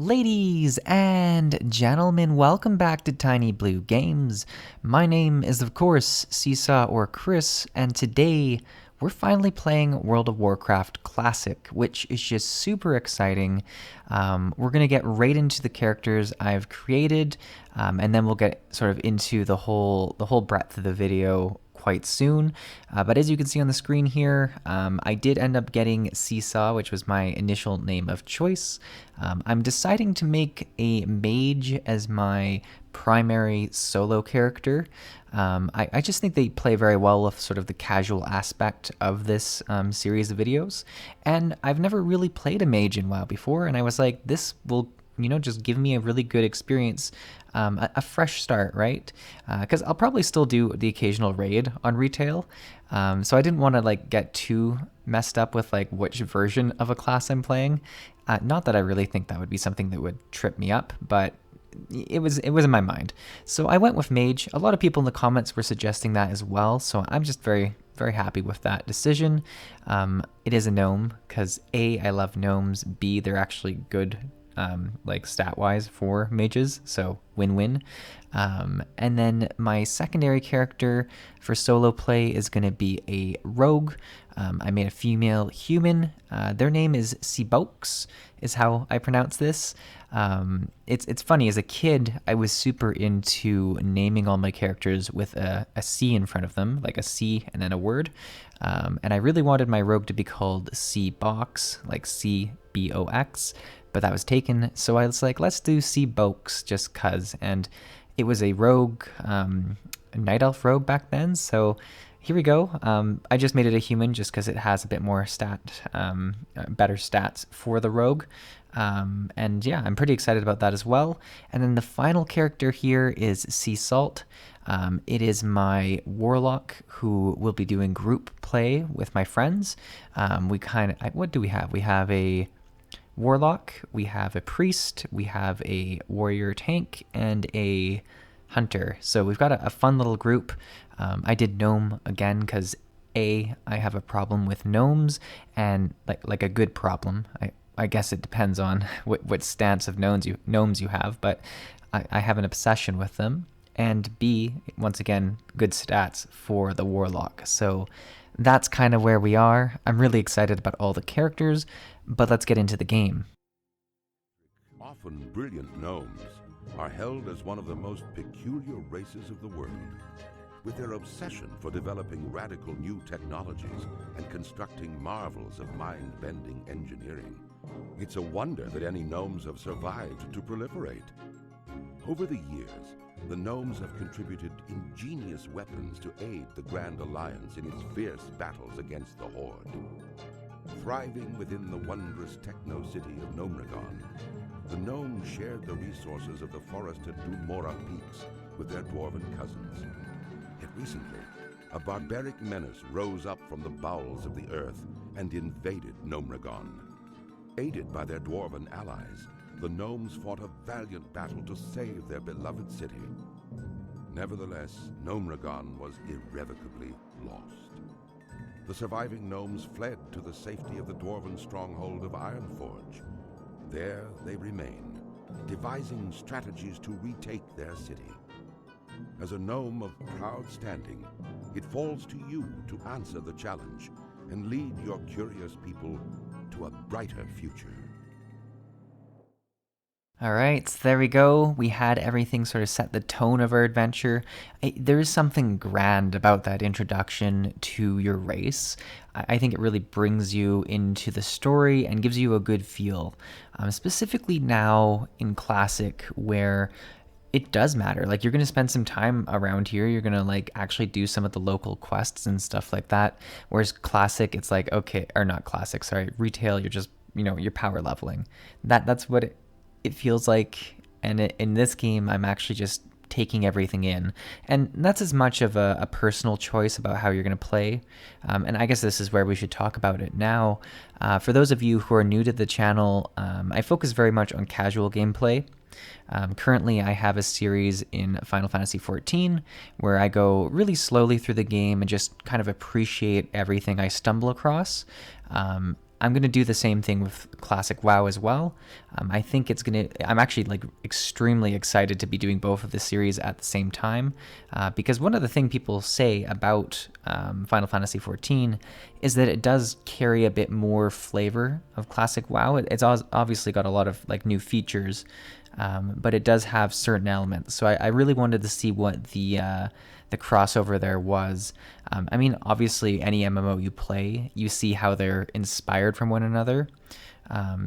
Ladies and gentlemen, welcome back to Tiny Blue Games. My name is, of course, Seesaw or Chris, and today we're finally playing World of Warcraft Classic, which is just super exciting. We're going to get right into the characters I've created, and then we'll get sort of into the whole breadth of the video quite soon. But as you can see on the screen here, I did end up getting Seesaw, which was my initial name of choice. I'm deciding to make a mage as my primary solo character. I just think they play very well with sort of the casual aspect of this series of videos. And I've never really played a mage in WoW before, and I was like, this will just give me a really good experience, a fresh start, right? Because I'll probably still do the occasional raid on retail, so I didn't want to get too messed up with which version of a class I'm playing. Not that I really think that would be something that would trip me up, but it was in my mind. So I went with mage. A lot of people in the comments were suggesting that as well, so I'm just very happy with that decision. It is a gnome because A, I love gnomes, B, they're actually good stat-wise for mages, so win-win. And then my secondary character for solo play is going to be a rogue. I made a female human. Their name is Seabokes, is how I pronounce this. It's funny, as a kid, I was super into naming all my characters with a C in front of them, like a C and then a word. And I really wanted my rogue to be called Seabox, like C-B-O-X, but that was taken. So I was like, let's do Seabokes just cuz. And it was a rogue, a night elf rogue back then. So here we go. I just made it a human just because it has a bit more better stats for the rogue. And yeah, I'm pretty excited about that as well. And then the final character here is Sea Salt. It is my warlock who will be doing group play with my friends. What do we have? We have a warlock, we have a priest, we have a warrior tank, and a hunter. So we've got a fun little group. I did gnome again because I have a problem with gnomes, and like a good problem. I guess it depends on what stance of gnomes you have, but I have an obsession with them. And B, once again, good stats for the warlock. So that's kind of where we are. I'm really excited about all the characters, but let's get into the game. Often brilliant gnomes are held as one of the most peculiar races of the world. With their obsession for developing radical new technologies and constructing marvels of mind-bending engineering, it's a wonder that any gnomes have survived to proliferate. Over the years, the gnomes have contributed ingenious weapons to aid the Grand Alliance in its fierce battles against the Horde. Thriving within the wondrous techno-city of Gnomragon, the gnomes shared the resources of the forested Dunmora peaks with their dwarven cousins. Yet recently, a barbaric menace rose up from the bowels of the earth and invaded Gnomragon. Aided by their dwarven allies, the gnomes fought a valiant battle to save their beloved city. Nevertheless, Gnomragon was irrevocably lost. The surviving gnomes fled to the safety of the dwarven stronghold of Ironforge. There they remain, devising strategies to retake their city. As a gnome of proud standing, it falls to you to answer the challenge and lead your curious people to a brighter future. All right, so there we go. We had everything sort of set the tone of our adventure. There is something grand about that introduction to your race. I think it really brings you into the story and gives you a good feel. Specifically now in Classic, where it does matter. You're going to spend some time around here. You're going to actually do some of the local quests and stuff like that. Whereas Classic, it's okay, or not Classic, sorry, retail, you're just, you're power leveling. That's what it feels like. And in this game, I'm actually just taking everything in. And that's as much of a personal choice about how you're going to play. And I guess this is where we should talk about it now. For those of you who are new to the channel, I focus very much on casual gameplay. Currently, I have a series in Final Fantasy XIV where I go really slowly through the game and just kind of appreciate everything I stumble across. I'm going to do the same thing with Classic WoW as well. I think I'm actually like extremely excited to be doing both of the series at the same time, because one of the things people say about Final Fantasy XIV is that it does carry a bit more flavor of Classic WoW. It's obviously got a lot of like new features, but it does have certain elements. So I really wanted to see what the crossover there was. I mean, obviously, any MMO you play, you see how they're inspired from one another.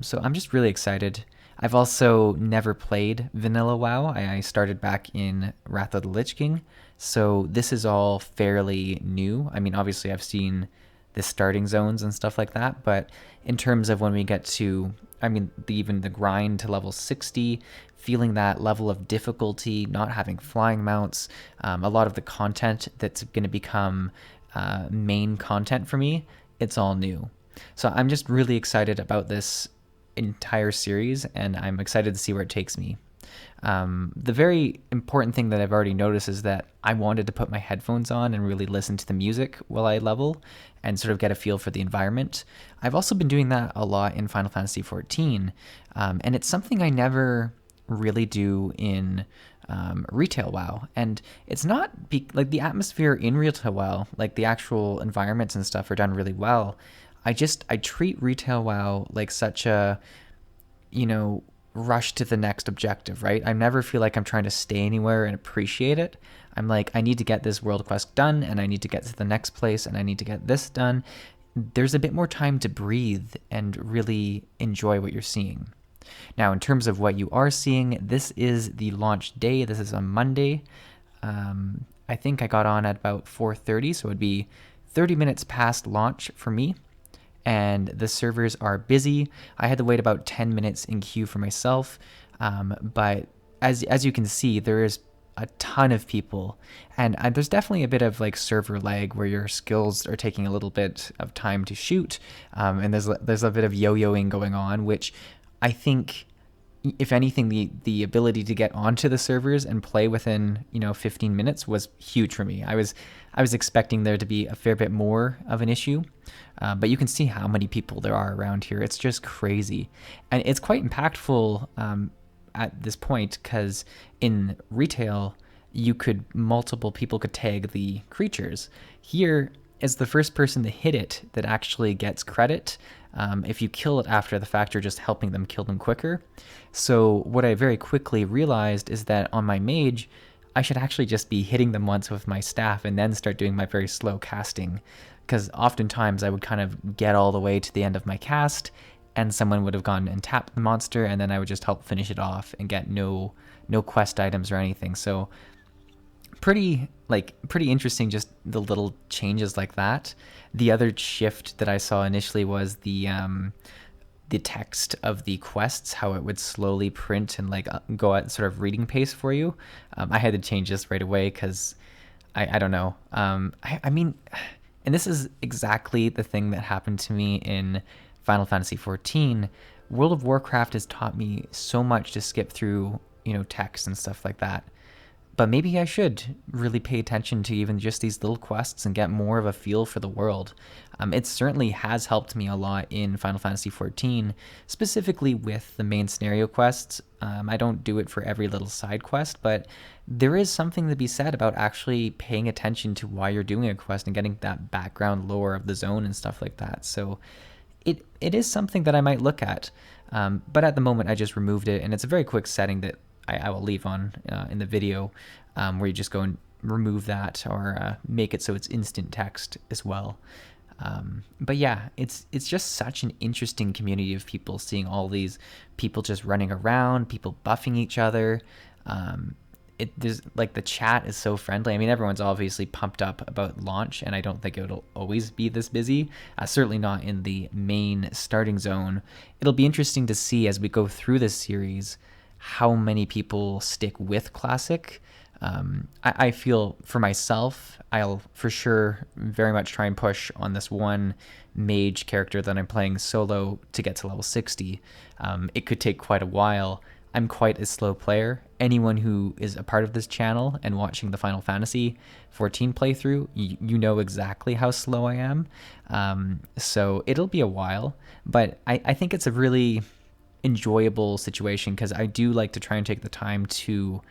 So I'm just really excited. I've also never played Vanilla WoW. I started back in Wrath of the Lich King, so this is all fairly new. I mean, obviously, I've seen the starting zones and stuff like that, but in terms of when we get to, I mean, even the grind to level 60, feeling that level of difficulty, not having flying mounts, a lot of the content that's going to become main content for me, it's all new. So I'm just really excited about this entire series, and I'm excited to see where it takes me. The very important thing that I've already noticed is that I wanted to put my headphones on and really listen to the music while I level and sort of get a feel for the environment. I've also been doing that a lot in Final Fantasy XIV, and it's something I never really do in retail WoW. And it's not like the atmosphere in retail WoW, like the actual environments and stuff are done really well. I treat retail WoW like such a, rush to the next objective, right? I never feel like I'm trying to stay anywhere and appreciate it. I'm like, I need to get this world quest done, and I need to get to the next place, and I need to get this done. There's a bit more time to breathe and really enjoy what you're seeing. Now, in terms of what you are seeing, this is the launch day. This is on Monday. I think I got on at about 4:30, so it'd be 30 minutes past launch for me. And the servers are busy. I had to wait about 10 minutes in queue for myself, but as you can see, there is a ton of people, and there's definitely a bit of like server lag where your skills are taking a little bit of time to shoot, and there's a bit of yo-yoing going on, which I think, if anything, the ability to get onto the servers and play within 15 minutes was huge for me. I was expecting there to be a fair bit more of an issue, but you can see how many people there are around here. It's just crazy, and it's quite impactful at this point, because in retail, multiple people could tag the creatures. Here, as the first person to hit it that actually gets credit. If you kill it after the fact, you're just helping them kill them quicker. So what I very quickly realized is that on my mage, I should actually just be hitting them once with my staff and then start doing my very slow casting. Because oftentimes I would kind of get all the way to the end of my cast, and someone would have gone and tapped the monster, and then I would just help finish it off and get no quest items or anything. So pretty interesting, just the little changes like that. The other shift that I saw initially was the text of the quests, how it would slowly print and like go at sort of reading pace for you. I had to change this right away because I don't know. I mean, and this is exactly the thing that happened to me in Final Fantasy XIV. World of Warcraft has taught me so much to skip through, text and stuff like that. But maybe I should really pay attention to even just these little quests and get more of a feel for the world. It certainly has helped me a lot in Final Fantasy XIV, specifically with the main scenario quests. I don't do it for every little side quest, but there is something to be said about actually paying attention to why you're doing a quest and getting that background lore of the zone and stuff like that. So it is something that I might look at. But at the moment, I just removed it, and it's a very quick setting that I will leave on in the video, where you just go and remove that, or make it so it's instant text as well. But yeah, it's just such an interesting community of people, seeing all these people just running around, people buffing each other. There's like, the chat is so friendly. I mean, everyone's obviously pumped up about launch, and I don't think it'll always be this busy. Certainly not in the main starting zone. It'll be interesting to see as we go through this series how many people stick with Classic. I feel for myself, I'll for sure very much try and push on this one mage character that I'm playing solo to get to level 60. It could take quite a while. I'm quite a slow player. Anyone who is a part of this channel and watching the Final Fantasy 14 playthrough, you know exactly how slow I am. So it'll be a while, but I think it's a really enjoyable situation because I do like to try and take the time to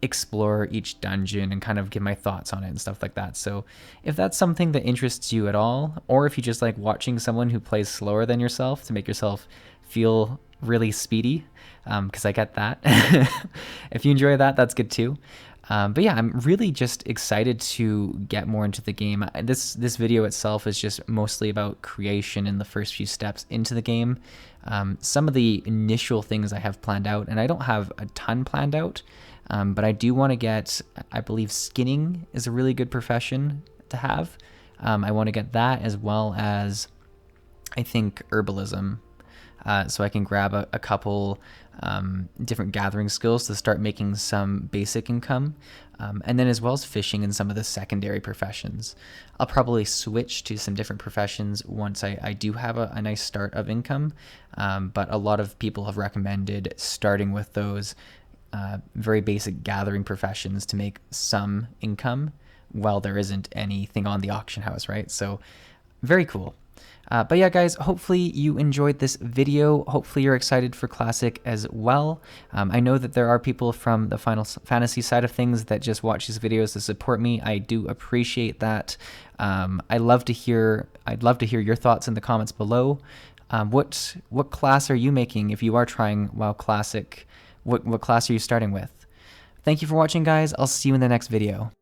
explore each dungeon and kind of give my thoughts on it and stuff like that. So if that's something that interests you at all, or if you just like watching someone who plays slower than yourself to make yourself feel really speedy, because I get that. If you enjoy that, that's good too. But yeah, I'm really just excited to get more into the game. This video itself is just mostly about creation and the first few steps into the game. Some of the initial things I have planned out, and I don't have a ton planned out, but I do want to get, I believe skinning is a really good profession to have. I want to get that, as well as I think herbalism. So I can grab a couple different gathering skills to start making some basic income, and then as well as fishing and some of the secondary professions. I'll probably switch to some different professions once I do have a nice start of income, but a lot of people have recommended starting with those very basic gathering professions to make some income while there isn't anything on the auction house, right? So very cool. But yeah, guys, hopefully you enjoyed this video. Hopefully you're excited for Classic as well. I know that there are people from the Final Fantasy side of things that just watch these videos to support me. I do appreciate that. I'd love to hear your thoughts in the comments below. What class are you making if you are trying WoW Classic? What class are you starting with? Thank you for watching, guys. I'll see you in the next video.